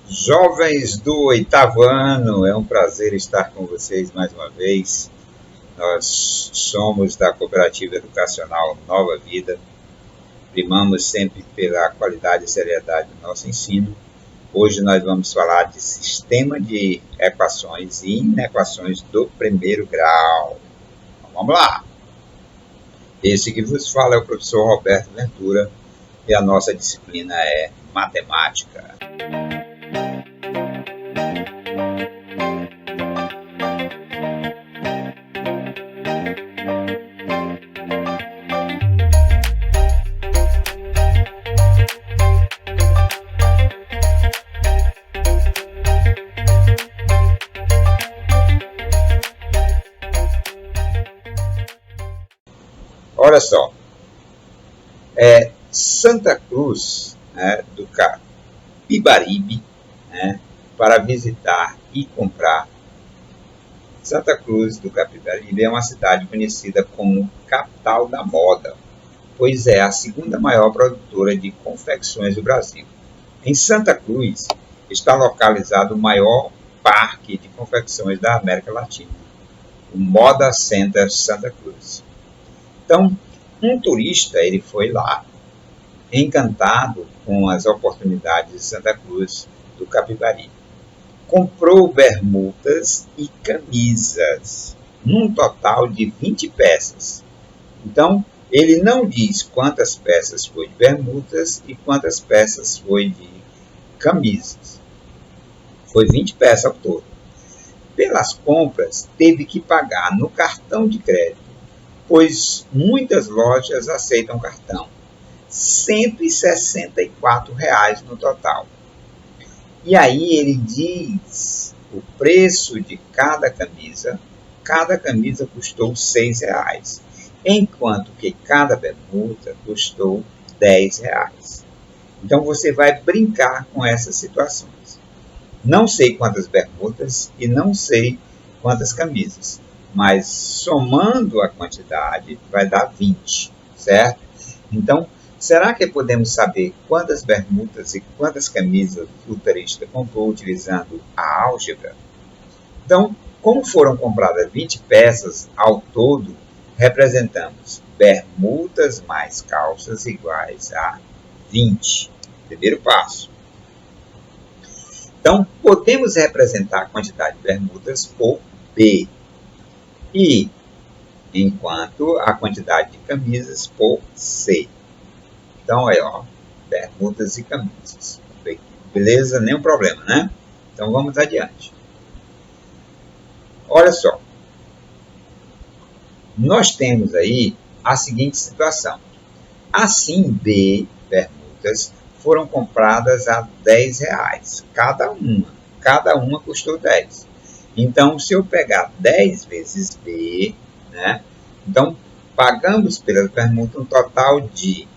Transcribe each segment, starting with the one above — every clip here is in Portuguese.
Jovens do oitavo ano, é um prazer estar com vocês mais uma vez. Nós somos da Cooperativa Educacional Nova Vida, primamos sempre pela qualidade e seriedade do nosso ensino. Hoje nós vamos falar de sistema de equações e inequações do primeiro grau. Então, vamos lá! Esse que vos fala é o professor Roberto Ventura e a nossa disciplina é matemática. Olha só, Santa Cruz, do Capibaribe, para visitar e comprar. Santa Cruz do Capibaribe é uma cidade conhecida como capital da moda, pois é a segunda maior produtora de confecções do Brasil. Em Santa Cruz está localizado o maior parque de confecções da América Latina, o Moda Center Santa Cruz. Então, um turista ele foi lá, encantado com as oportunidades de Santa Cruz do Capibaribe. Comprou bermudas e camisas, num total de 20 peças. Então, ele não diz quantas peças foi de bermudas e quantas peças foi de camisas. Foi 20 peças ao todo. Pelas compras, teve que pagar no cartão de crédito, pois muitas lojas aceitam cartão. R$ 164 no total. E aí ele diz o preço de cada camisa custou R$ 6, enquanto que cada bermuda custou R$ 10. Então você vai brincar com essas situações. Não sei quantas bermudas e não sei quantas camisas, mas somando a quantidade vai dar 20, certo? Então, será que podemos saber quantas bermudas e quantas camisas o turista comprou utilizando a álgebra? Então, como foram compradas 20 peças ao todo, representamos bermudas mais calças iguais a 20. Primeiro passo. Então, podemos representar a quantidade de bermudas por B. E, enquanto a quantidade de camisas por C. Então, aí, ó, bermudas e camisas. Beleza? Nenhum problema, né? Então, vamos adiante. Olha só. Nós temos aí a seguinte situação. Assim, B, bermudas, foram compradas a R$ 10 cada uma. Cada uma custou 10. Então, se eu pegar 10 vezes B, então, pagamos pelas bermudas um total de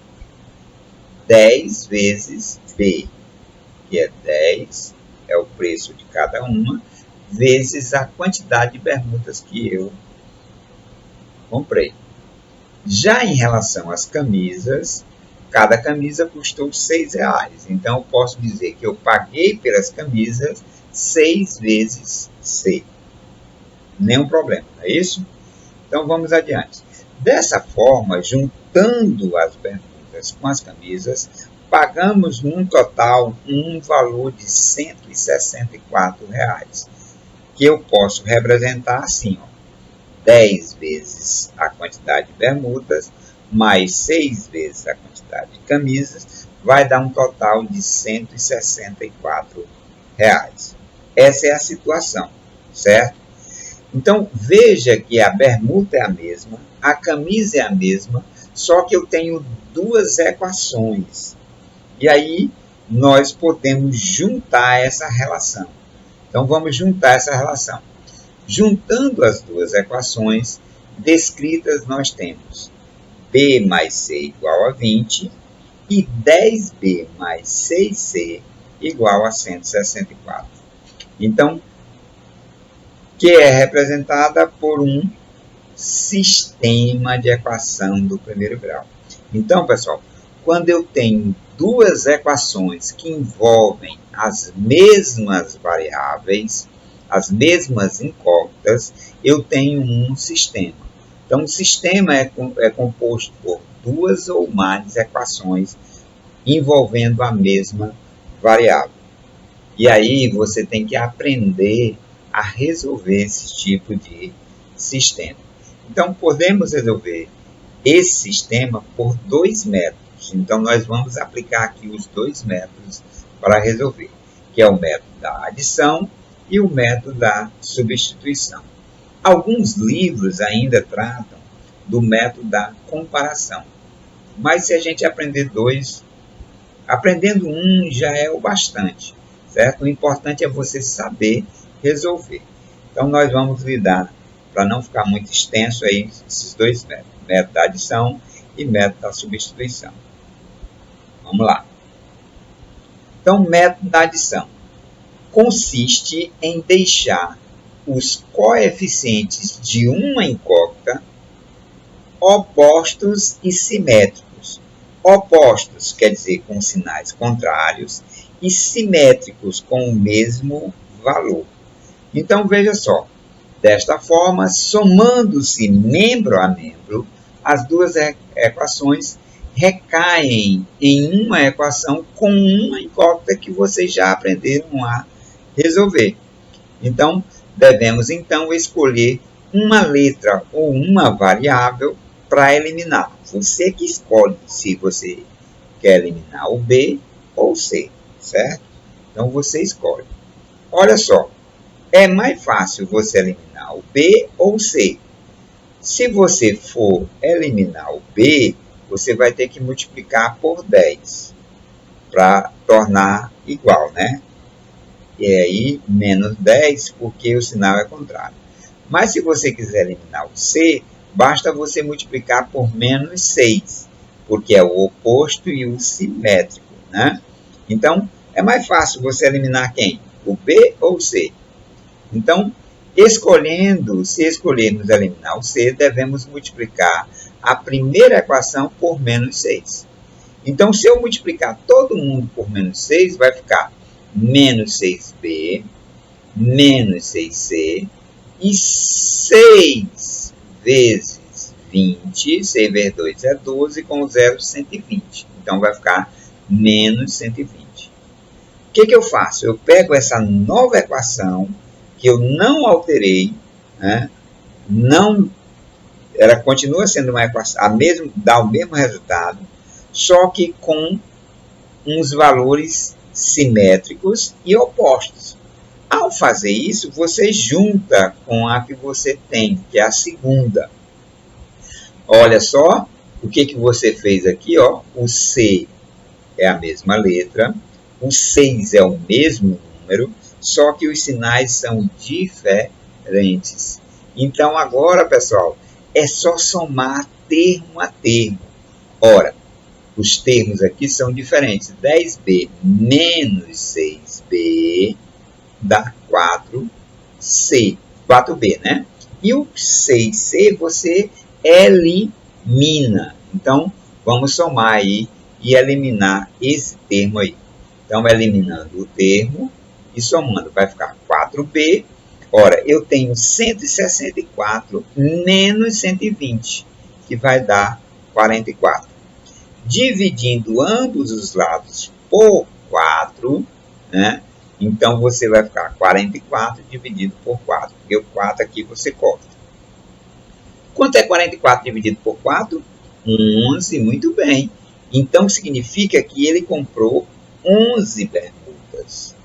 10 vezes B, que é 10, é o preço de cada uma, vezes a quantidade de bermudas que eu comprei. Já em relação às camisas, cada camisa custou R$ 6. Então, eu posso dizer que eu paguei pelas camisas 6 vezes C. Nenhum problema, não é isso? Então, vamos adiante. Dessa forma, juntando as bermudas com as camisas, pagamos num total um valor de R$ 164, que eu posso representar assim, ó, 10 vezes a quantidade de bermudas, mais 6 vezes a quantidade de camisas, vai dar um total de R$ 164. Essa é a situação, certo? Então, veja que a bermuda é a mesma, a camisa é a mesma, só que eu tenho duas equações. E aí, nós podemos juntar essa relação. Então, vamos juntar essa relação. Juntando as duas equações descritas, nós temos B mais C igual a 20 e 10B mais 6C igual a 164. Então, que é representada por um sistema de equação do primeiro grau. Então, pessoal, quando eu tenho duas equações que envolvem as mesmas variáveis, as mesmas incógnitas, eu tenho um sistema. Então, o sistema é composto por duas ou mais equações envolvendo a mesma variável. E aí você tem que aprender a resolver esse tipo de sistema. Então, podemos resolver esse sistema por dois métodos. Então, nós vamos aplicar aqui os dois métodos para resolver, que é o método da adição e o método da substituição. Alguns livros ainda tratam do método da comparação. Mas se a gente aprender dois, aprendendo um já é o bastante, certo? O importante é você saber resolver. Então, nós vamos lidar, para não ficar muito extenso, aí, esses dois métodos. Método da adição e método da substituição. Vamos lá. Então, o método da adição consiste em deixar os coeficientes de uma incógnita opostos e simétricos. Opostos quer dizer com sinais contrários e simétricos com o mesmo valor. Então, veja só. Desta forma, somando-se membro a membro, as duas equações recaem em uma equação com uma incógnita que vocês já aprenderam a resolver. Então, devemos escolher uma letra ou uma variável para eliminar. Você que escolhe se você quer eliminar o B ou o C, certo? Então, você escolhe. Olha só, é mais fácil você eliminar o B ou o C. Se você for eliminar o B, você vai ter que multiplicar por 10 para tornar igual, né? E aí, menos 10, porque o sinal é contrário. Mas se você quiser eliminar o C, basta você multiplicar por menos 6, porque é o oposto e o simétrico, né? Então, é mais fácil você eliminar quem? O B ou o C? Então, se escolhermos eliminar o C, devemos multiplicar a primeira equação por menos 6. Então, se eu multiplicar todo mundo por menos 6, vai ficar menos 6B, menos 6C, e 6 vezes 20, 6 vezes 2 é 12, com 0, 120. Então, vai ficar menos 120. O que eu faço? Eu pego essa nova equação, que eu não alterei, né? Ela continua sendo uma equação, dá o mesmo resultado, só que com uns valores simétricos e opostos. Ao fazer isso, você junta com a que você tem, que é a segunda. Olha só o que você fez aqui, ó. O C é a mesma letra, o 6 é o mesmo número, só que os sinais são diferentes. Então, agora, pessoal, é só somar termo a termo. Ora, os termos aqui são diferentes. 10B menos 6B dá 4C. 4B, né? E o 6C você elimina. Então, vamos somar aí e eliminar esse termo aí. Então, eliminando o termo e somando, vai ficar 4B. Ora, eu tenho 164 menos 120, que vai dar 44. Dividindo ambos os lados por 4, né? Então, você vai ficar 44 dividido por 4, porque o 4 aqui você corta. Quanto é 44 dividido por 4? 11, muito bem. Então, significa que ele comprou 11 bermudas.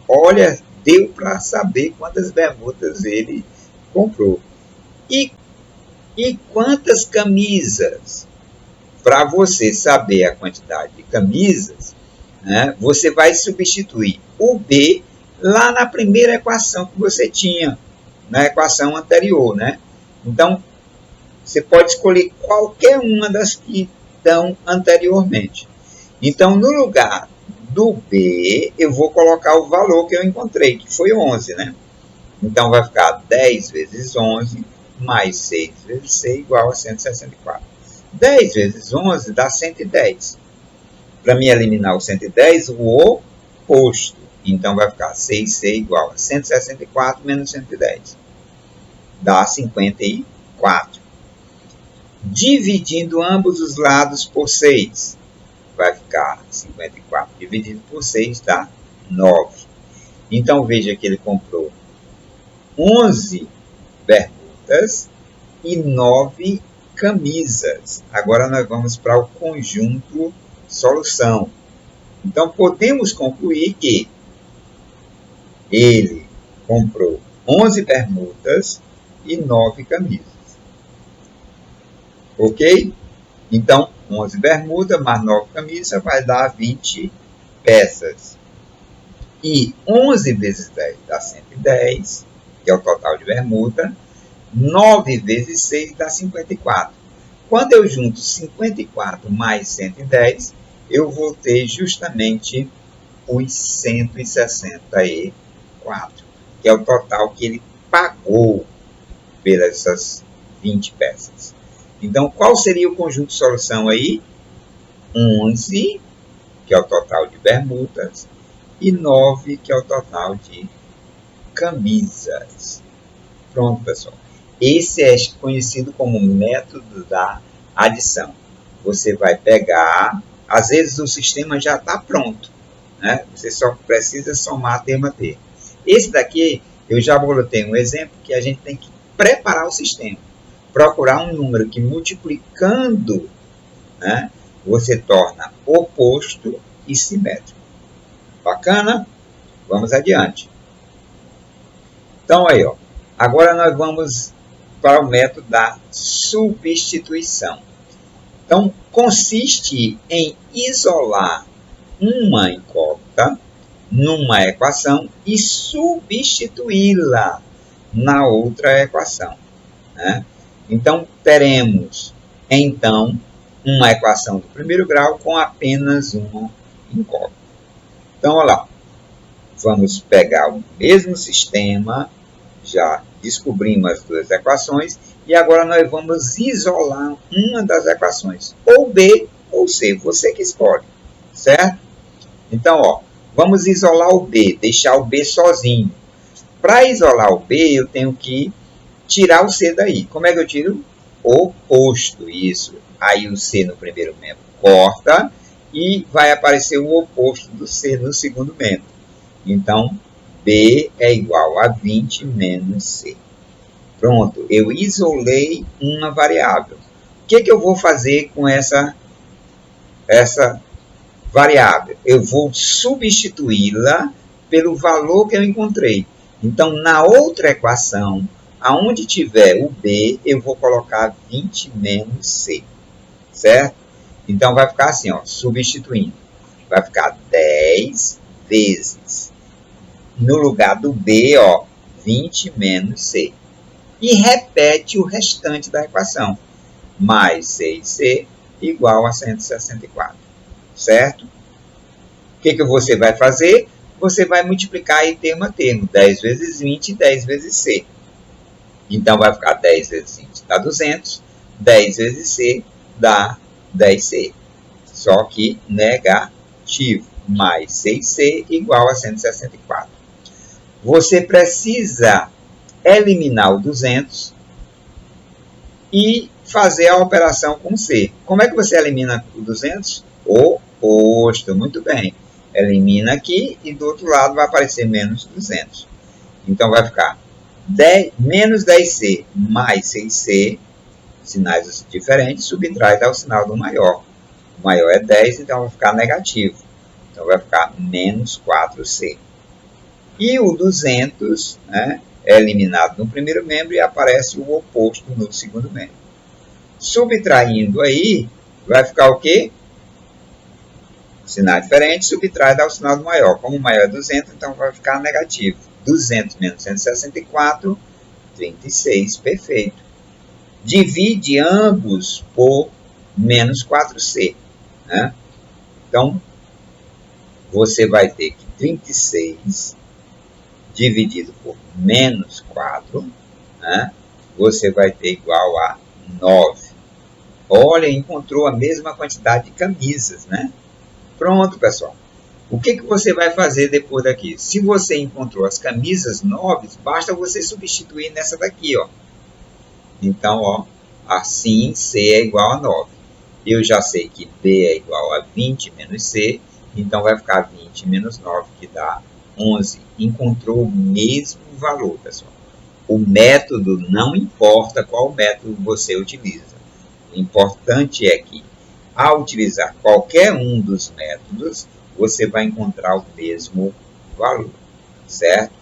Olha, deu para saber quantas bermudas ele comprou. E quantas camisas? Para você saber a quantidade de camisas, né, você vai substituir o B lá na primeira equação que você tinha, na equação anterior, né? Então, você pode escolher qualquer uma das que estão anteriormente. Então, no lugar do B, eu vou colocar o valor que eu encontrei, que foi 11, né? Então, vai ficar 10 vezes 11 mais 6 vezes C igual a 164. 10 vezes 11 dá 110. Para me eliminar o 110, o oposto. Então vai ficar 6C igual a 164 menos 110. Dá 54. Dividindo ambos os lados por 6. Vai ficar 54 dividido por 6 dá 9. Então veja que ele comprou 11 bermudas e 9 camisas. Agora nós vamos para o conjunto solução. Então podemos concluir que ele comprou 11 bermudas e 9 camisas. Ok? Então 11 bermudas mais 9 camisas vai dar 20 peças. E 11 vezes 10 dá 110, que é o total de bermuda. 9 vezes 6 dá 54. Quando eu junto 54 mais 110, eu vou ter justamente os 164, que é o total que ele pagou pelas essas 20 peças. Então, qual seria o conjunto de solução aí? 11, que é o total de bermudas, e 9, que é o total de camisas. Pronto, pessoal. Esse é conhecido como método da adição. Você vai pegar, às vezes o sistema já está pronto, né? Você só precisa somar termo a termo. Esse daqui, eu já botei um exemplo que a gente tem que preparar o sistema. Procurar um número que multiplicando, né, você torna oposto e simétrico. Bacana? Vamos adiante. Então aí, ó, agora nós vamos para o método da substituição. Então, consiste em isolar uma incógnita numa equação e substituí-la na outra equação, né? Então, teremos, então, uma equação do primeiro grau com apenas uma incógnita. Então, olha lá. Vamos pegar o mesmo sistema, já descobrimos as duas equações, e agora nós vamos isolar uma das equações, ou B ou C, você que escolhe, certo? Então, ó, vamos isolar o B, deixar o B sozinho. Para isolar o B, eu tenho que tirar o C daí. Como é que eu tiro? Oposto, isso. Aí o C no primeiro membro corta e vai aparecer o oposto do C no segundo membro. Então, B é igual a 20 menos C. Pronto, eu isolei uma variável. O que eu vou fazer com essa variável? Eu vou substituí-la pelo valor que eu encontrei. Então, na outra equação, aonde tiver o B, eu vou colocar 20 menos C, certo? Então, vai ficar assim, ó, substituindo. Vai ficar 10 vezes, no lugar do B, ó, 20 menos C. E repete o restante da equação. Mais 6C igual a 164, certo? O que você vai fazer? Você vai multiplicar aí termo a termo. 10 vezes 20, 10 vezes C. Então, vai ficar 10 vezes 20 dá 200. 10 vezes C dá 10C. Só que negativo. Mais 6C igual a 164. Você precisa eliminar o 200 e fazer a operação com C. Como é que você elimina o 200? Oposto. Muito bem. Elimina aqui e do outro lado vai aparecer menos 200. Então, vai ficar menos 10C mais 6C, sinais diferentes, subtrai dá o sinal do maior. O maior é 10, então vai ficar negativo. Então, vai ficar menos 4C. E o 200, né, é eliminado no primeiro membro e aparece o oposto no segundo membro. Subtraindo aí, vai ficar o quê? Sinal diferente, subtrai dá o sinal do maior. Como o maior é 200, então vai ficar negativo. 200 menos 164, 36, perfeito. Divide ambos por menos 4C. Né? Então, você vai ter que 36 dividido por menos 4, né? Você vai ter igual a 9. Olha, encontrou a mesma quantidade de camisas, né? Pronto, pessoal. O que você vai fazer depois daqui? Se você encontrou as camisas 9, basta você substituir nessa daqui, ó. Então, ó, assim C é igual a 9. Eu já sei que B é igual a 20 menos C, então vai ficar 20 menos 9, que dá 11. Encontrou o mesmo valor, pessoal. O método não importa qual método você utiliza. O importante é que, ao utilizar qualquer um dos métodos, você vai encontrar o mesmo valor, certo?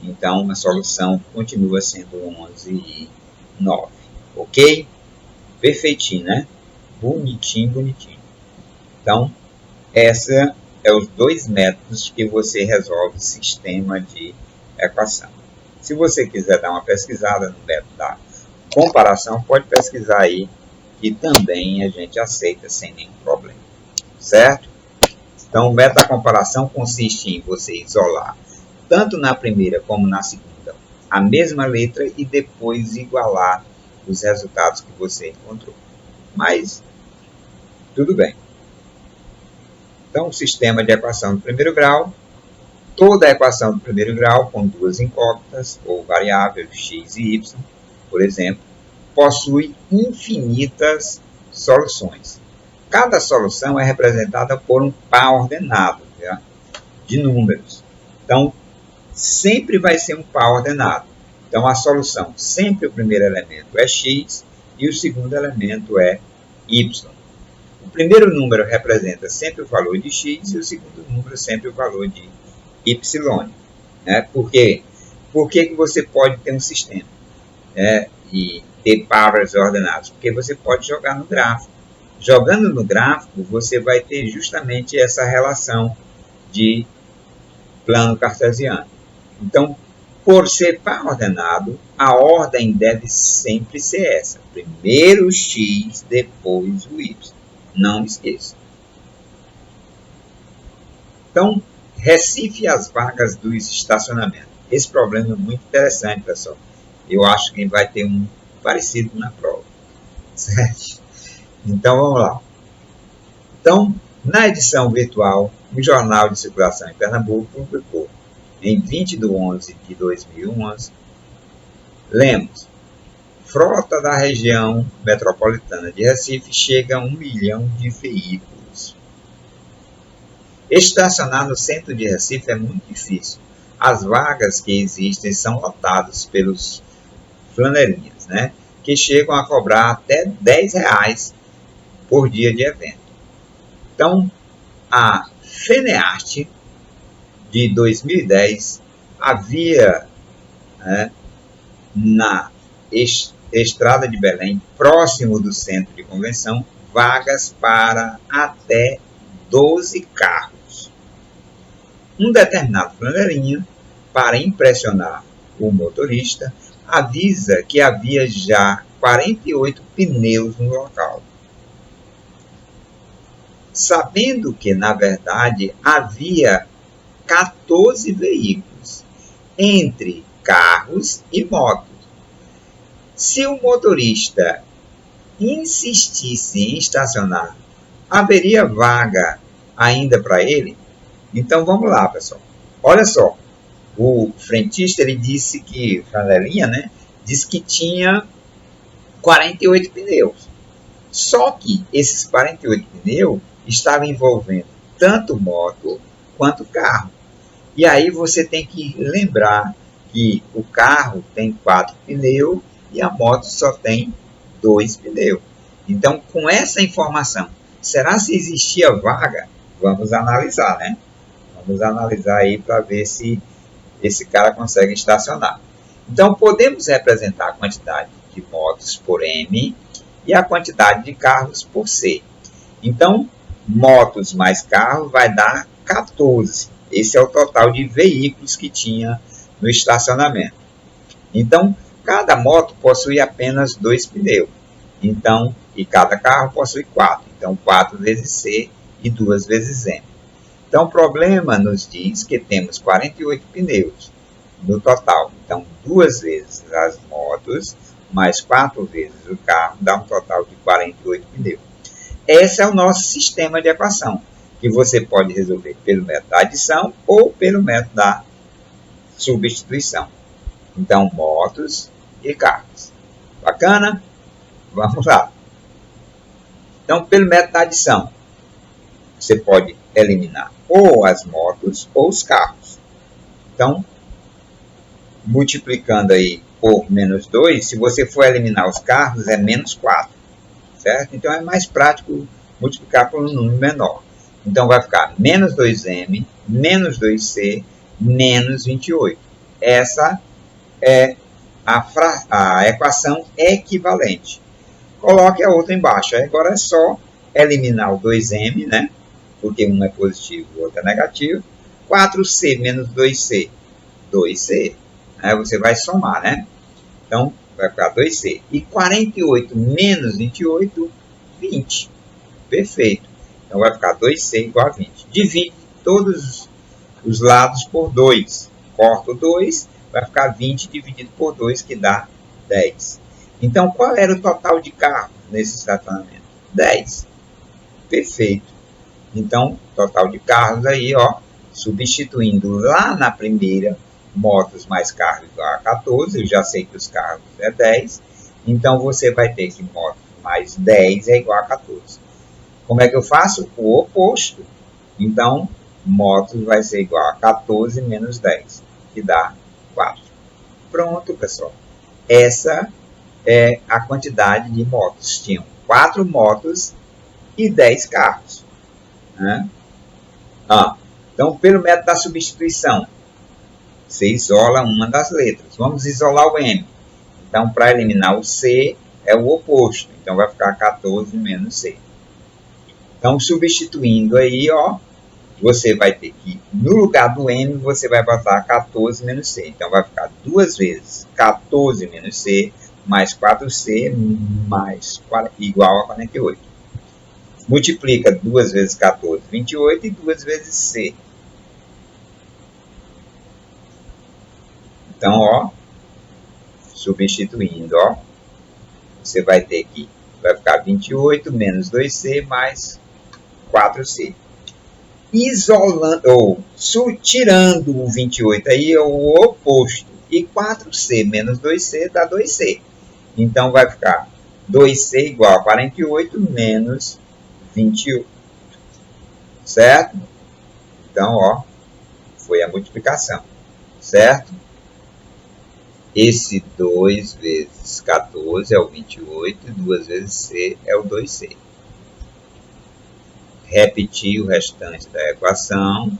Então, a solução continua sendo 11 e 9, ok? Perfeitinho, né? Bonitinho, bonitinho. Então, esses são os dois métodos que você resolve sistema de equação. Se você quiser dar uma pesquisada no método da comparação, pode pesquisar aí, que também a gente aceita sem nenhum problema, certo? Então, o método da comparação consiste em você isolar, tanto na primeira como na segunda, a mesma letra e depois igualar os resultados que você encontrou. Mas, tudo bem. Então, o sistema de equação do primeiro grau, toda a equação do primeiro grau com duas incógnitas, ou variáveis x e y, por exemplo, possui infinitas soluções. Cada solução é representada por um par ordenado, tá? De números. Então, sempre vai ser um par ordenado. Então, a solução, sempre o primeiro elemento é x e o segundo elemento é y. O primeiro número representa sempre o valor de x e o segundo número sempre o valor de y. Né? Por quê? Por que você pode ter um sistema, né, e ter pares ordenados? Porque você pode jogar no gráfico. Jogando no gráfico, você vai ter justamente essa relação de plano cartesiano. Então, por ser par ordenado, a ordem deve sempre ser essa. Primeiro o x, depois o y. Não esqueça. Então, recifre as vagas dos estacionamentos. Esse problema é muito interessante, pessoal. Eu acho que vai ter um parecido na prova. Certo? Então, vamos lá. Então, na edição virtual, o Jornal de Circulação em Pernambuco publicou, em 20 de 11 de 2011, lemos: frota da região metropolitana de Recife chega a 1 milhão de veículos. Estacionar no centro de Recife é muito difícil. As vagas que existem são lotadas pelos flanelinhas, né, que chegam a cobrar até R$10 por dia de evento. Então, a FENEARTE de 2010 havia, né, na Estrada de Belém, próximo do centro de convenção, vagas para até 12 carros. Um determinado flanelinha, para impressionar o motorista, avisa que havia já 48 pneus no local. Sabendo que, na verdade, havia 14 veículos, entre carros e motos. Se o motorista insistisse em estacionar, haveria vaga ainda para ele? Então vamos lá, pessoal. Olha só, o frentista ele disse que, flanelinha, né, disse que tinha 48 pneus. Só que esses 48 pneus estavam envolvendo tanto moto quanto carro. E aí você tem que lembrar que o carro tem 4 pneus e a moto só tem 2 pneus. Então, com essa informação, será se existia vaga? Vamos analisar, né? Vamos analisar aí para ver se esse cara consegue estacionar. Então, podemos representar a quantidade de motos por M e a quantidade de carros por C. Então, motos mais carros vai dar 14. Esse é o total de veículos que tinha no estacionamento. Então, cada moto possui apenas 2 pneus. Então, e cada carro possui 4. Então, 4 vezes C e 2 vezes M. Então, o problema nos diz que temos 48 pneus no total. Então, 2 vezes as motos, mais 4 vezes o carro, dá um total de 48 pneus. Esse é o nosso sistema de equação. que você pode resolver pelo método da adição ou pelo método da substituição. Então, motos e carros. Bacana? Vamos lá. Então, pelo método da adição, você pode eliminar ou as motos ou os carros. Então, multiplicando aí por menos 2, se você for eliminar os carros, é menos 4. Certo? Então, é mais prático multiplicar por um número menor. Então, vai ficar menos 2m, menos 2c, menos 28. Essa é a equação equivalente. Coloque a outra embaixo. Agora é só eliminar o 2m, né? Porque um é positivo e o outro é negativo. 4c menos 2c, 2c. Aí você vai somar, né? Então, vai ficar 2c. E 48 menos 28, 20. Perfeito. Então, vai ficar 2c igual a 20. Divide todos os lados por 2. Corta o 2, vai ficar 20 dividido por 2, que dá 10. Então, qual era o total de carros nesse estacionamento? 10. Perfeito. Então, total de carros aí, ó, substituindo lá na primeira, motos mais carros igual a 14, eu já sei que os carros é 10, então você vai ter que motos mais 10 é igual a 14. Como é que eu faço? O oposto. Então, motos vai ser igual a 14 menos 10, que dá 4. Pronto, pessoal. Essa é a quantidade de motos. Tinham 4 motos e 10 carros. Né? Então, pelo método da substituição, você isola uma das letras. Vamos isolar o M. Então, para eliminar o C, é o oposto. Então, vai ficar 14 menos C. Então, substituindo aí, ó, você vai ter que, no lugar do M, você vai botar 14 menos C. Então, vai ficar 2 vezes 14 menos C, mais 4C, mais igual a 48. Multiplica 2 vezes 14, 28, e 2 vezes C. Então, ó, substituindo, ó, você vai ter que, vai ficar 28 menos 2C mais 4C. Isolando, ou tirando o 28 aí é o oposto. E 4C menos 2C dá 2C. Então, vai ficar 2C igual a 48 menos 28. Certo? Então, ó, foi a multiplicação. Certo? Esse 2 vezes 14 é o 28 e 2 vezes C é o 2C. Repetir o restante da equação.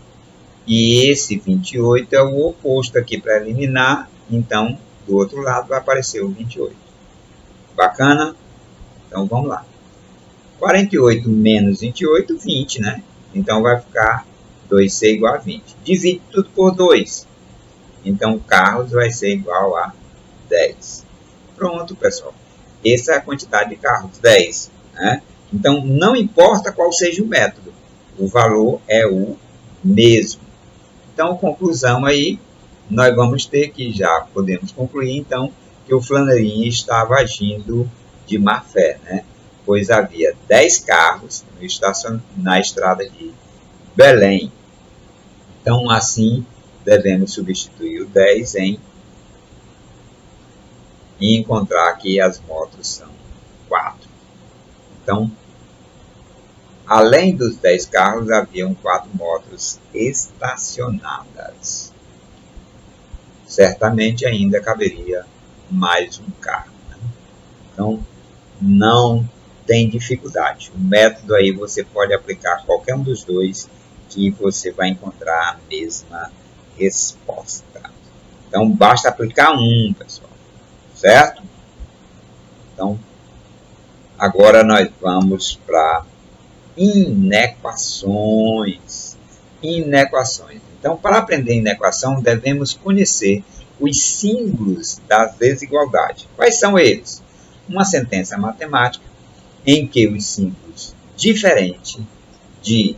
E esse 28 é o oposto aqui para eliminar. Então, do outro lado vai aparecer o 28. Bacana? Então, vamos lá. 48 menos 28, 20, né? Então, vai ficar 2C igual a 20. Divide tudo por 2. Então, carros vai ser igual a 10. Pronto, pessoal. Essa é a quantidade de carros, 10. Né? Então, não importa qual seja o método. O valor é o mesmo. Então, conclusão aí, nós vamos ter que, já podemos concluir, então, que o Flannery estava agindo de má fé, né? Pois havia 10 carros na estrada de Belém. Então, assim, devemos substituir o 10 e encontrar que as motos são 4. Então, além dos 10 carros, haviam 4 motos estacionadas. Certamente ainda caberia mais um carro. Né? Então, não tem dificuldade. O método aí você pode aplicar qualquer um dos dois que você vai encontrar a mesma resposta. Então, basta aplicar um, pessoal. Certo? Então, agora nós vamos para inequações. Inequações. Então, para aprender inequação, devemos conhecer os símbolos da desigualdade. Quais são eles? Uma sentença matemática em que os símbolos diferentes de...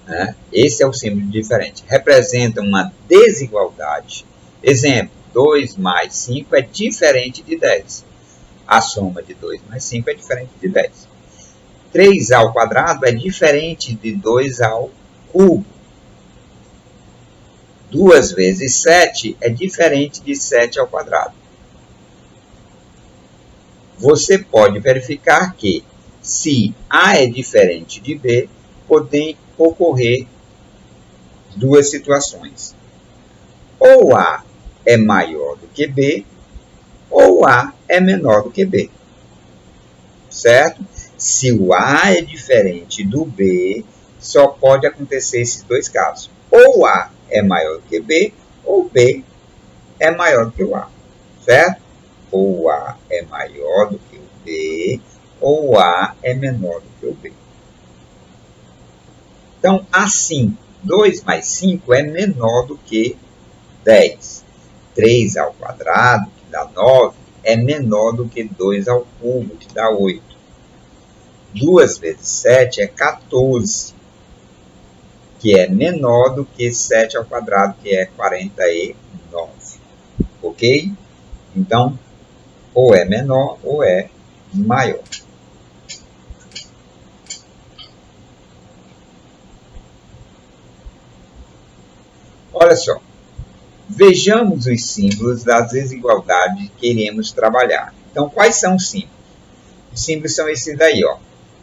Né, esse é o símbolo diferente. Representa uma desigualdade. Exemplo, 2 mais 5 é diferente de 10. A soma de 2 mais 5 é diferente de 10. 3 ao quadrado é diferente de 2 ao cubo. 2 vezes 7 é diferente de 7 ao quadrado. Você pode verificar que, se A é diferente de B, podem ocorrer duas situações. Ou A é maior do que B, ou A é menor do que B. Certo? Se o A é diferente do B, só pode acontecer esses dois casos. Ou A é maior do que B, ou B é maior do que o A. Certo? Ou A é maior do que o B, ou A é menor do que o B. Então, assim, 2 mais 5 é menor do que 10. 3 ao quadrado, que dá 9, é menor do que 2 ao cubo, que dá 8. 2 vezes 7 é 14, que é menor do que 7 ao quadrado, que é 49. Ok? Então, ou é menor ou é maior. Olha só. Vejamos os símbolos das desigualdades que iremos trabalhar. Então, quais são os símbolos? Os símbolos são esses daí, ó.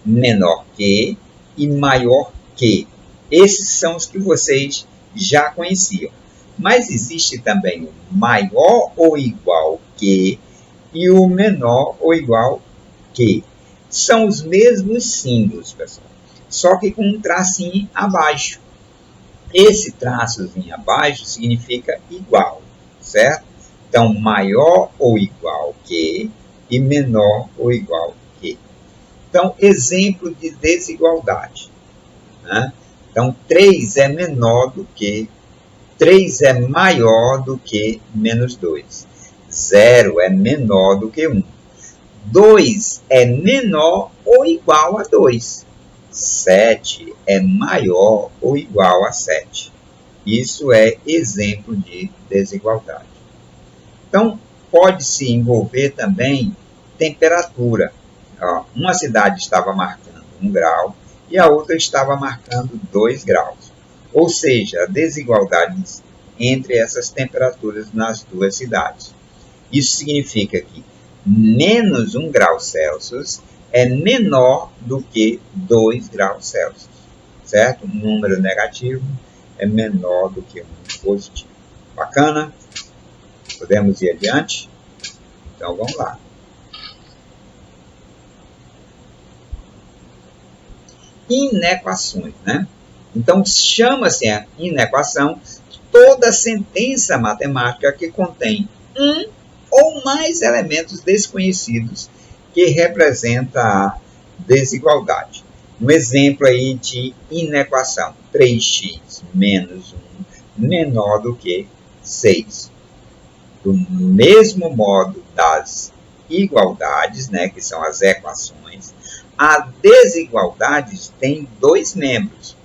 Menor que e maior que. Esses são os que vocês já conheciam. Mas existe também o maior ou igual que e o menor ou igual que. São os mesmos símbolos, pessoal, só que com um tracinho abaixo. Esse traçozinho abaixo significa igual, certo? Então, maior ou igual que e menor ou igual que. Então, exemplo de desigualdade. Né? Então, 3 é menor do que, 3 é maior do que menos 2. 0 é menor do que 1. 2 é menor ou igual a 2. 7 é maior ou igual a 7. Isso é exemplo de desigualdade. Então, pode-se envolver também temperatura. Uma cidade estava marcando 1 grau e a outra estava marcando 2 graus. Ou seja, desigualdades entre essas temperaturas nas duas cidades. Isso significa que menos 1 grau Celsius é menor do que 2 graus Celsius, certo? Um número negativo é menor do que um positivo. Bacana? Podemos ir adiante? Então, vamos lá. Inequações, né? Então, chama-se a inequação toda sentença matemática que contém um ou mais elementos desconhecidos que representa a desigualdade. Um exemplo aí de inequação: 3x menos 1 menor do que 6. Do mesmo modo das igualdades, né, que são as equações, a desigualdade tem dois membros.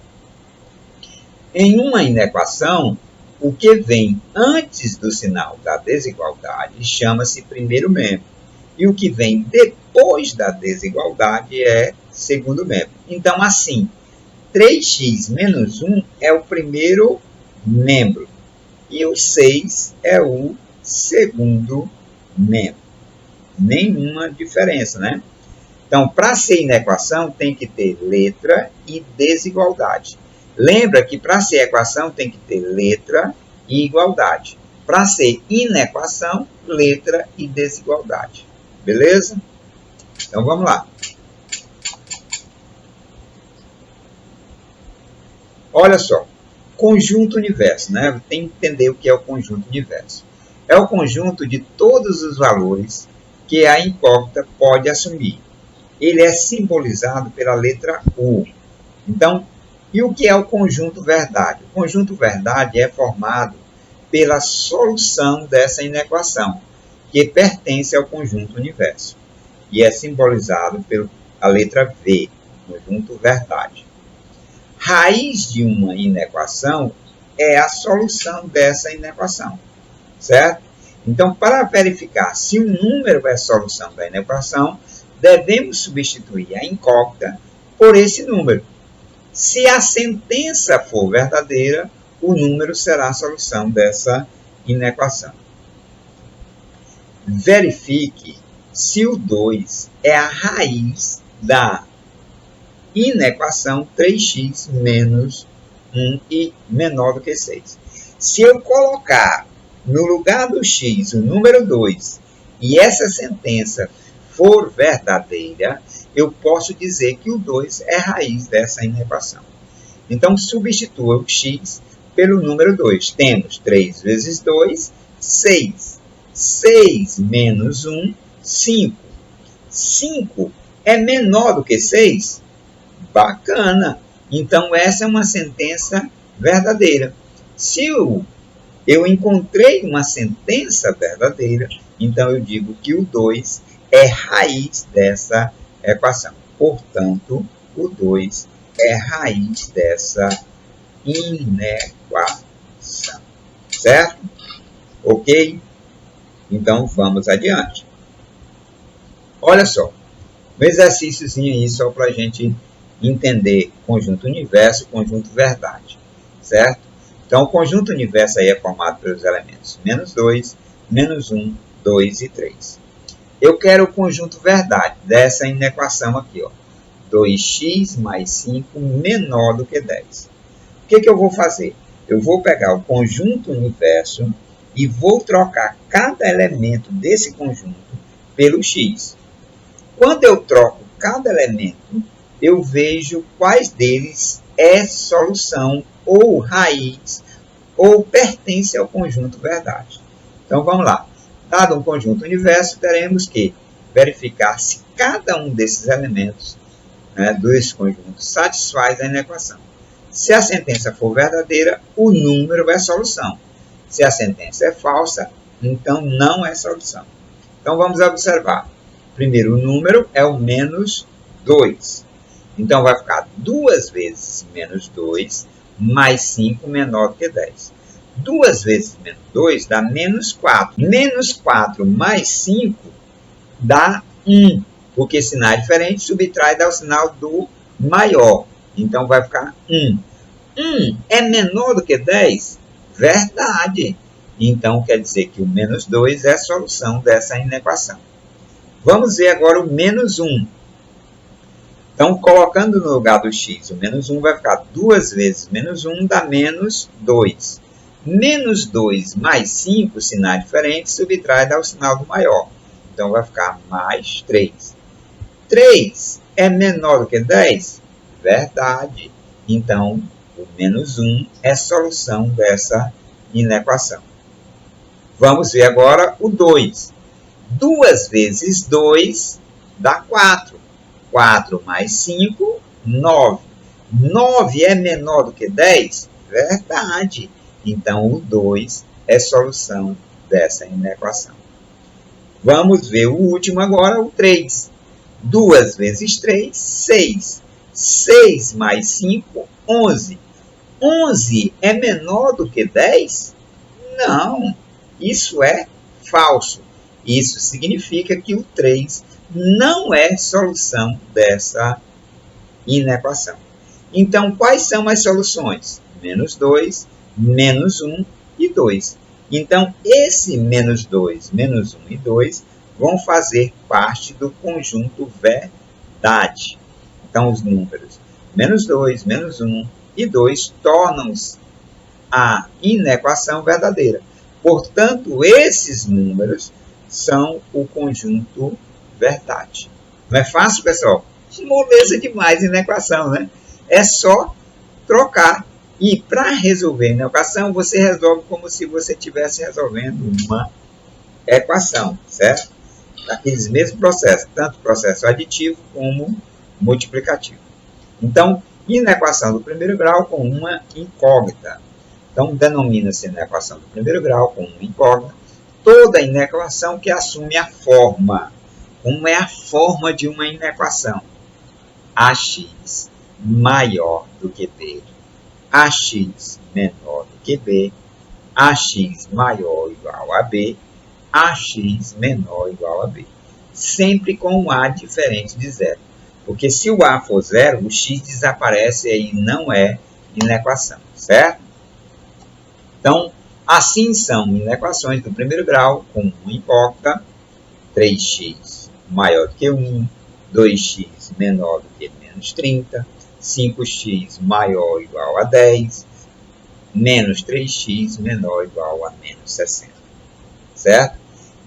Em uma inequação, o que vem antes do sinal da desigualdade chama-se primeiro membro. E o que vem depois da desigualdade é segundo membro. Então, assim, 3x menos 1 é o primeiro membro. E o 6 é o segundo membro. Nenhuma diferença, né? Então, para ser inequação, tem que ter letra e desigualdade. Lembra que para ser equação tem que ter letra e igualdade. Para ser inequação, letra e desigualdade. Beleza? Então vamos lá. Olha só, conjunto universo, né? Tem que entender o que é o conjunto universo. É o conjunto de todos os valores que a incógnita pode assumir. Ele é simbolizado pela letra U. Então, e o que é o conjunto verdade? O conjunto verdade é formado pela solução dessa inequação, que pertence ao conjunto universo, e é simbolizado pela letra V, conjunto verdade. Raiz de uma inequação é a solução dessa inequação, certo? Então, para verificar se um número é a solução da inequação, devemos substituir a incógnita por esse número. Se a sentença for verdadeira, o número será a solução dessa inequação. Verifique se o 2 é a raiz da inequação 3x menos 1 e menor do que 6. Se eu colocar no lugar do x o número 2 e essa sentença for verdadeira, eu posso dizer que o 2 é a raiz dessa inequação. Então, substitua o x pelo número 2. Temos 3 vezes 2, 6. 6 menos 1, 5. 5 é menor do que 6? Bacana! Então, essa é uma sentença verdadeira. Se eu encontrei uma sentença verdadeira, então eu digo que o 2 é raiz dessa equação. Portanto, o 2 é raiz dessa inequação. Certo? Ok? Então, vamos adiante. Olha só, um exercíciozinho aí só para a gente entender conjunto universo e conjunto verdade. Certo? Então, o conjunto universo aí é formado pelos elementos menos 2, menos 1, 2 e 3. Eu quero o conjunto verdade dessa inequação aqui, ó. 2x mais 5 menor do que 10. O que eu vou fazer? Eu vou pegar o conjunto universo e vou trocar cada elemento desse conjunto pelo x. Quando eu troco cada elemento, eu vejo quais deles é solução ou raiz ou pertence ao conjunto verdade. Então, vamos lá. Dado um conjunto universo, teremos que verificar se cada um desses elementos desse conjunto satisfaz a inequação. Se a sentença for verdadeira, o número é solução. Se a sentença é falsa, então não é solução. Então, vamos observar. Primeiro, o número é o menos 2. Então, vai ficar 2 vezes menos 2 mais 5 menor do que 10. 2 vezes menos 2 dá menos 4. Menos 4 mais 5 dá 1. Porque sinal diferente subtrai dá o sinal do maior. Então, vai ficar 1. 1 é menor do que 10? Verdade. Então, quer dizer que o menos 2 é a solução dessa inequação. Vamos ver agora o menos 1. Então, colocando no lugar do x, o menos 1 vai ficar 2 vezes menos 1 dá menos 2. Menos 2 mais 5, sinal diferente, subtrai dá o sinal do maior. Então, vai ficar mais 3. 3 é menor do que 10? Verdade. Então, o menos 1 é a solução dessa inequação. Vamos ver agora o 2. 2 vezes 2 dá 4. 4 mais 5, 9. 9 é menor do que 10? Verdade. Então, o 2 é a solução dessa inequação. Vamos ver o último agora, o 3. 2 vezes 3, 6. 6 mais 5, 11. 11 é menor do que 10? Não, isso é falso. Isso significa que o 3 não é solução dessa inequação. Então, quais são as soluções? Menos 2, menos 1 e 2. Então, esse menos 2, menos 1 e 2 vão fazer parte do conjunto verdade. Então, os números menos 2, menos 1 e 2 tornam-se a inequação verdadeira. Portanto, esses números são o conjunto verdade. Não é fácil, pessoal? Moleza demais a inequação, né? É só trocar. E para resolver a inequação, você resolve como se você estivesse resolvendo uma equação, certo? Aqueles mesmos processos, tanto processo aditivo como multiplicativo. Então, inequação do primeiro grau com uma incógnita. Então, denomina-se inequação do primeiro grau com uma incógnita toda inequação que assume a forma. Como é a forma de uma inequação? AX maior do que B, AX menor do que B, AX maior ou igual a B, AX menor ou igual a B. Sempre com um A diferente de zero. Porque se o A for zero, o x desaparece e aí não é inequação, certo? Então, assim são inequações do primeiro grau, com uma incógnita, 3x maior do que 1, 2x menor do que menos 30, 5x maior ou igual a 10, menos 3x menor ou igual a menos 60, certo?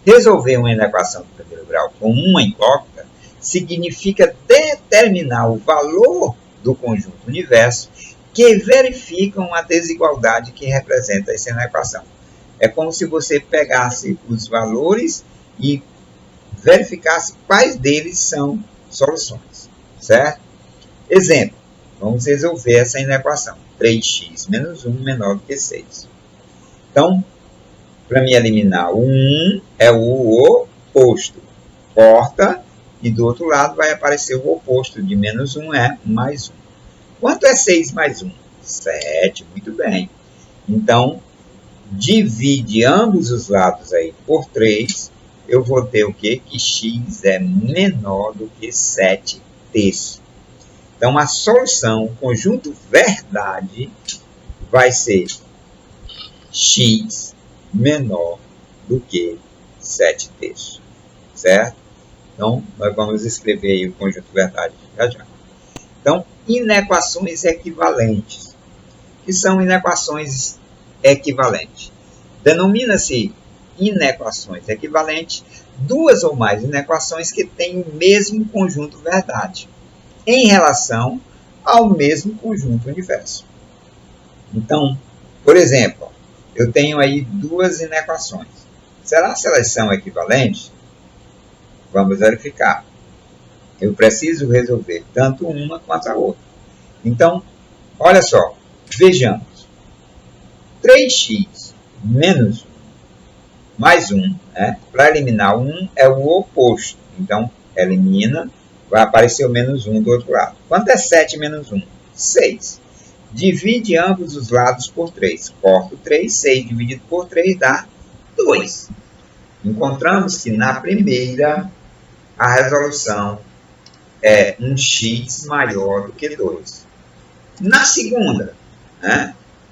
Resolver uma inequação do primeiro grau com uma incógnita significa determinar o valor do conjunto universo que verificam a desigualdade que representa essa inequação. É como se você pegasse os valores e verificasse quais deles são soluções, certo? Exemplo, vamos resolver essa inequação. 3x menos 1 menor do que 6. Então, para me eliminar o 1 é o oposto. Corta e do outro lado vai aparecer o oposto de menos 1 é mais 1. Quanto é 6 mais 1? 7, muito bem. Então, divide ambos os lados aí por 3, eu vou ter o quê? Que x é menor do que 7 terços. Então, a solução, o conjunto verdade, vai ser x menor do que 7 terços, certo? Então, nós vamos escrever aí o conjunto verdade já já. Então, inequações equivalentes. Que são inequações equivalentes? Denomina-se inequações equivalentes duas ou mais inequações que têm o mesmo conjunto verdade em relação ao mesmo conjunto universo. Então, por exemplo, eu tenho aí duas inequações. Será que elas são equivalentes? Vamos verificar. Eu preciso resolver tanto uma quanto a outra. Então, olha só. Vejamos, 3x menos 1 mais 1, né? Para eliminar 1 é o oposto. Então, elimina, vai aparecer o menos 1 do outro lado. Quanto é 7 menos 1? 6. Divide ambos os lados por 3. Corto 3, 6 dividido por 3 dá 2. Encontramos que na primeira, a resolução é um x maior do que 2. Na segunda,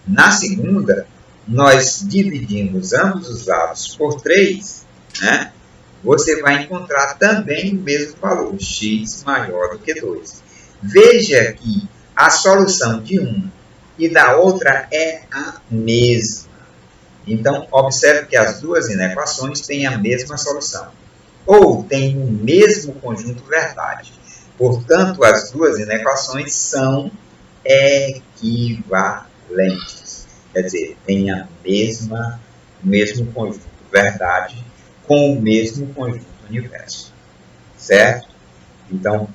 Na segunda, nós dividimos ambos os lados por 3, você vai encontrar também o mesmo valor, x maior do que 2. Veja que a solução de uma e da outra é a mesma. Então, observe que as duas inequações têm a mesma solução, ou têm o mesmo conjunto verdade. Portanto, as duas inequações são equivalentes. Quer dizer, tem o mesmo conjunto verdade com o mesmo conjunto universo. Certo? Então,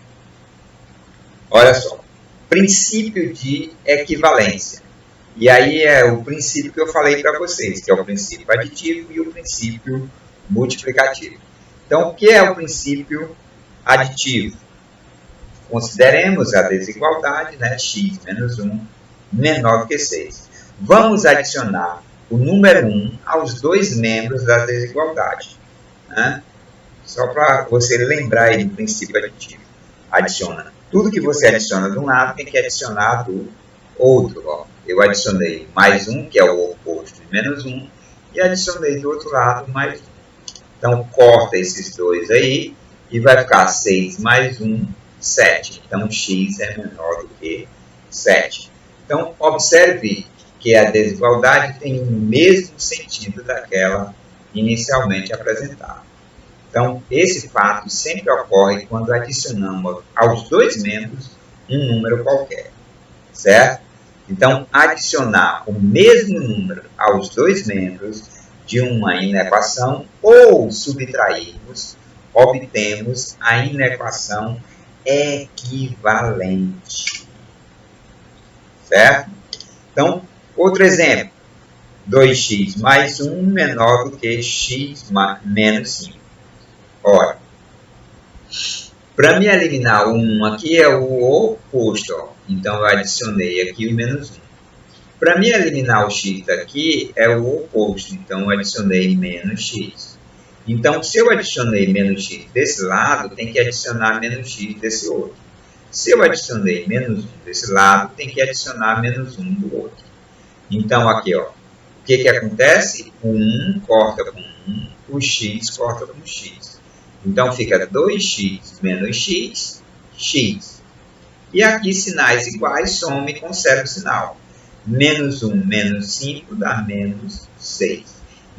olha só. Princípio de equivalência. E aí é o princípio que eu falei para vocês, que é o princípio aditivo e o princípio multiplicativo. Então, o que é o princípio aditivo? Consideremos a desigualdade, x menos 1 menor do que 6. Vamos adicionar o número 1 aos dois membros da desigualdade. Só para você lembrar aí do princípio aditivo. Adiciona. Tudo que você adiciona de um lado tem que adicionar do outro. Ó. Eu adicionei mais 1, que é o oposto de menos 1, e adicionei do outro lado mais 1. Então, corta esses dois aí e vai ficar 6 mais 1, 7. Então, x é menor do que 7. Então, observe que a desigualdade tem o mesmo sentido daquela inicialmente apresentada. Então, esse fato sempre ocorre quando adicionamos aos dois membros um número qualquer, certo? Então, adicionar o mesmo número aos dois membros de uma inequação ou subtrairmos, obtemos a inequação equivalente, certo? Então, outro exemplo, 2x mais 1 menor do que x menos 5. Ora, para me eliminar o 1 aqui é o oposto, ó. Então eu adicionei aqui o menos 1. Para me eliminar o x daqui é o oposto, então eu adicionei menos x. Então, se eu adicionei menos x desse lado, tem que adicionar menos x desse outro. Se eu adicionei menos 1 desse lado, tem que adicionar menos 1 do outro. Então, aqui, ó, o que acontece? O 1 corta com 1, o x corta com x. Então, fica 2x menos x, x. E aqui, sinais iguais, soma e conserva o sinal. Menos 1 menos 5 dá menos 6.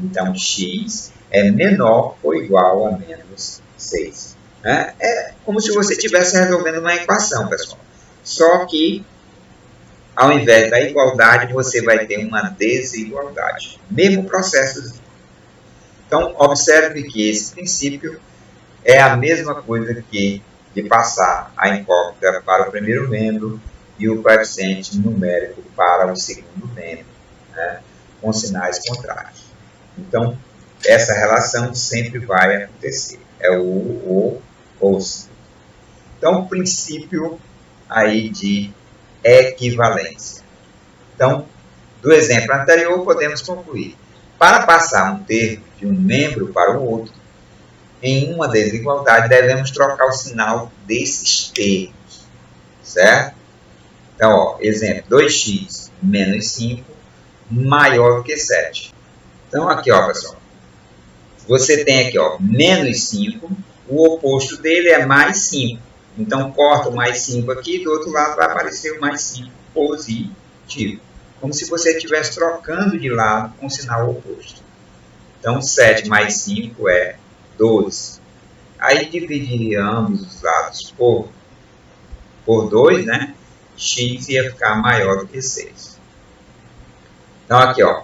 Então, x é menor ou igual a menos 6. É como se você estivesse resolvendo uma equação, pessoal. Só que, ao invés da igualdade, você vai ter uma desigualdade. Mesmo processo. Então, observe que esse princípio é a mesma coisa que de passar a incógnita para o primeiro membro e o coeficiente numérico para o segundo membro, né, com sinais contrários. Então, essa relação sempre vai acontecer. É o ou. Então, o princípio aí de equivalência. Então, do exemplo anterior, podemos concluir. Para passar um termo de um membro para o outro, em uma desigualdade, devemos trocar o sinal desses termos, certo? Então, ó, exemplo, 2x menos 5 maior do que 7. Então, aqui, ó, pessoal, você tem aqui, ó, menos 5, o oposto dele é mais 5. Então, corta o mais 5 aqui, do outro lado vai aparecer o mais 5 positivo. Como se você estivesse trocando de lado com o sinal oposto. Então, 7 mais 5 é 12. Aí, dividir ambos os lados por 2, né? X ia ficar maior do que 6. Então, aqui, ó,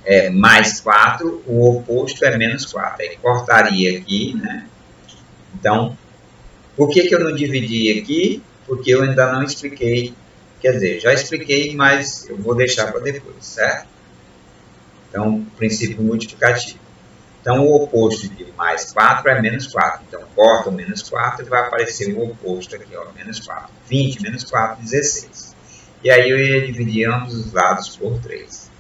é mais 4, o oposto é menos 4. Aí, cortaria aqui, né? Então, por que eu não dividi aqui? Porque eu ainda não expliquei. Quer dizer, já expliquei, mas eu vou deixar para depois, certo? Então, princípio multiplicativo. Então, o oposto de mais 4 é menos 4. Então, corta o menos 4 e vai aparecer o oposto aqui, ó, menos 4. 20 menos 4, 16. E aí eu ia dividir ambos os lados por 3.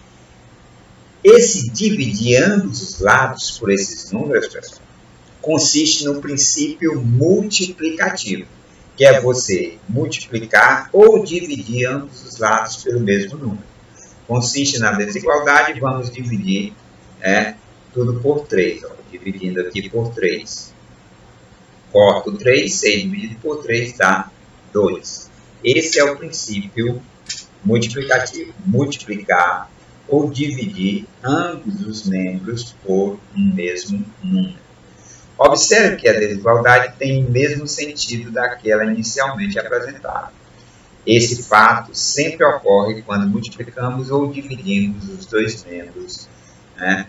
Esse dividir ambos os lados por esses números, pessoal, consiste no princípio multiplicativo, que é você multiplicar ou dividir ambos os lados pelo mesmo número. Consiste na desigualdade, vamos dividir tudo por 3, ó, dividindo aqui por 3. Corto 3, 6 dividido por 3 dá 2. Esse é o princípio multiplicativo, multiplicar ou dividir ambos os membros por um mesmo número. Observe que a desigualdade tem o mesmo sentido daquela inicialmente apresentada. Esse fato sempre ocorre quando multiplicamos ou dividimos os dois membros, né,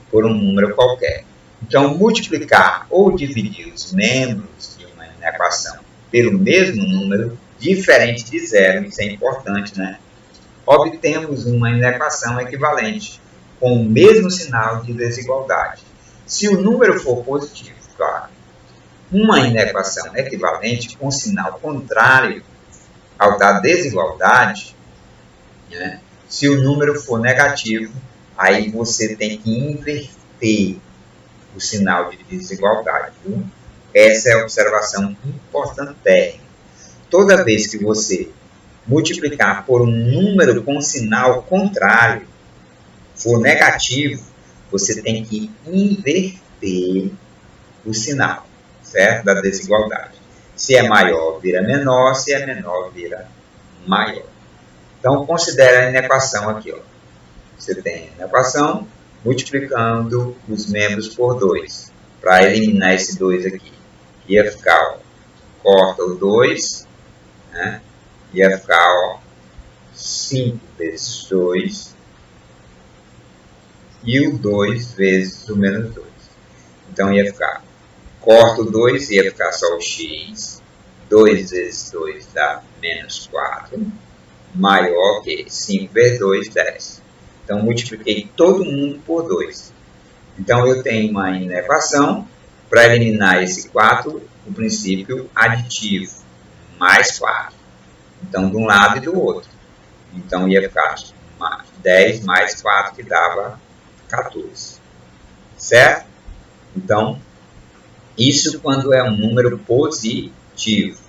por um número qualquer. Então, multiplicar ou dividir os membros de uma equação pelo mesmo número, diferente de zero, isso é importante, né? Obtemos uma inequação equivalente, com o mesmo sinal de desigualdade. Se o número for positivo, claro. Uma inequação equivalente com sinal contrário ao da desigualdade, né? Se o número for negativo, aí você tem que inverter o sinal de desigualdade. Essa é a observação importante. Toda vez que você multiplicar por um número com sinal contrário, for negativo, você tem que inverter o sinal, certo? Da desigualdade. Se é maior, vira menor. Se é menor, vira maior. Então, considere a inequação aqui, ó. Você tem a inequação multiplicando os membros por 2. Para eliminar esse 2 aqui, ia ficar, ó, corta o 2, né? Ia ficar, ó, 5 vezes 2 e o 2 vezes o menos 2. Então, ia ficar, corta o 2, ia ficar só o x. 2 vezes 2 dá menos 4, maior que 5 vezes 2, 10. Então, multipliquei todo mundo por 2. Então, eu tenho uma inequação. Para eliminar esse 4, o princípio aditivo, mais 4. Então, de um lado e do outro. Então, ia ficar 10 mais 4, que dava 14. Certo? Então, isso quando é um número positivo.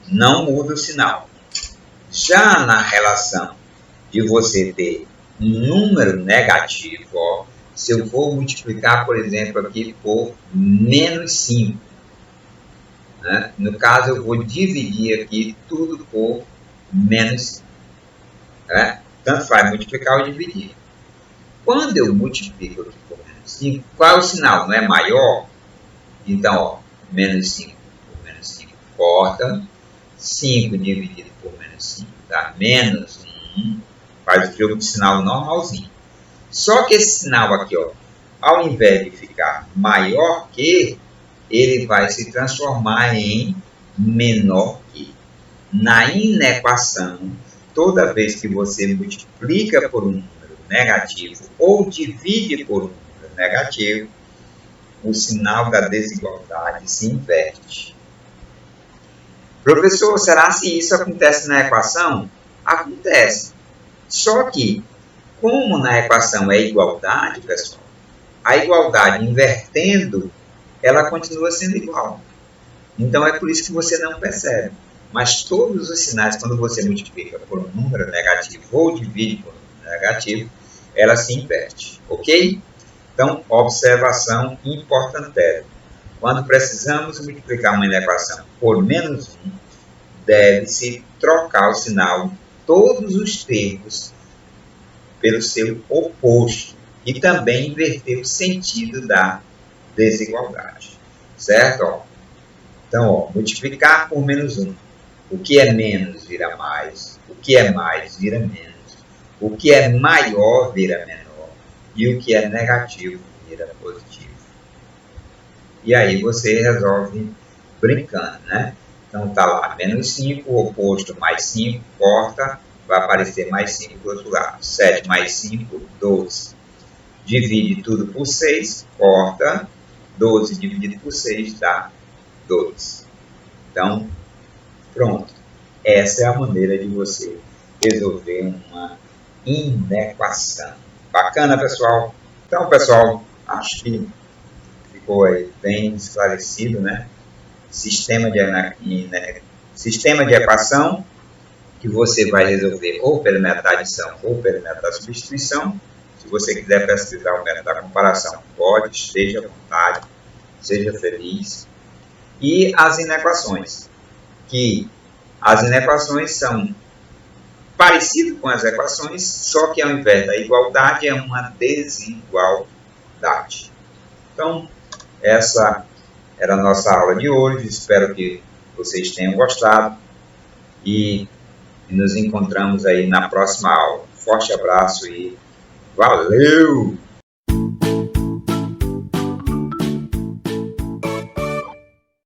não muda o sinal. Já na relação de você ter um número negativo, ó, se eu for multiplicar, por exemplo, aqui por menos 5, né? No caso, eu vou dividir aqui tudo por menos 5. Né? Tanto faz multiplicar ou dividir. Quando eu multiplico aqui por menos 5, qual é o sinal? Não é maior? Então, ó, menos 5 por menos 5 corta. 5 dividido por menos 5 dá menos 1. Faz o jogo de sinal normalzinho. Só que esse sinal aqui, ó, ao invés de ficar maior que, ele vai se transformar em menor que. Na inequação, toda vez que você multiplica por um número negativo ou divide por um número negativo, o sinal da desigualdade se inverte. Professor, será que isso acontece na equação? Acontece. Só que, como na equação é igualdade, pessoal, a igualdade invertendo, ela continua sendo igual. Então é por isso que você não percebe. Mas todos os sinais, quando você multiplica por um número negativo ou divide por um número negativo, ela se inverte, ok? Então, observação importante. Quando precisamos multiplicar uma equação por menos 1, deve-se trocar o sinal, todos os termos, pelo seu oposto e também inverter o sentido da desigualdade, certo? Ó. Então, ó, multiplicar por menos 1. O que é menos vira mais, o que é mais vira menos, o que é maior vira menor e o que é negativo vira positivo. E aí você resolve brincando, né? Então tá lá, menos 5, o oposto mais 5, corta, vai aparecer mais 5 do outro lado. 7 mais 5, 12. Divide tudo por 6, corta, 12 dividido por 6 dá 2. Então, pronto. Essa é a maneira de você resolver uma inequação. Bacana, pessoal? Então, pessoal, acho que ficou aí bem esclarecido, né? Sistema de equação que você vai resolver ou pelo método da adição ou pelo método da substituição. Se você quiser pesquisar o método da comparação, pode, esteja à vontade, seja feliz. E as inequações, que as inequações são parecidas com as equações, só que ao invés da igualdade é uma desigualdade. Então, essa era a nossa aula de hoje. Espero que vocês tenham gostado e nos encontramos aí na próxima aula. Forte abraço e valeu!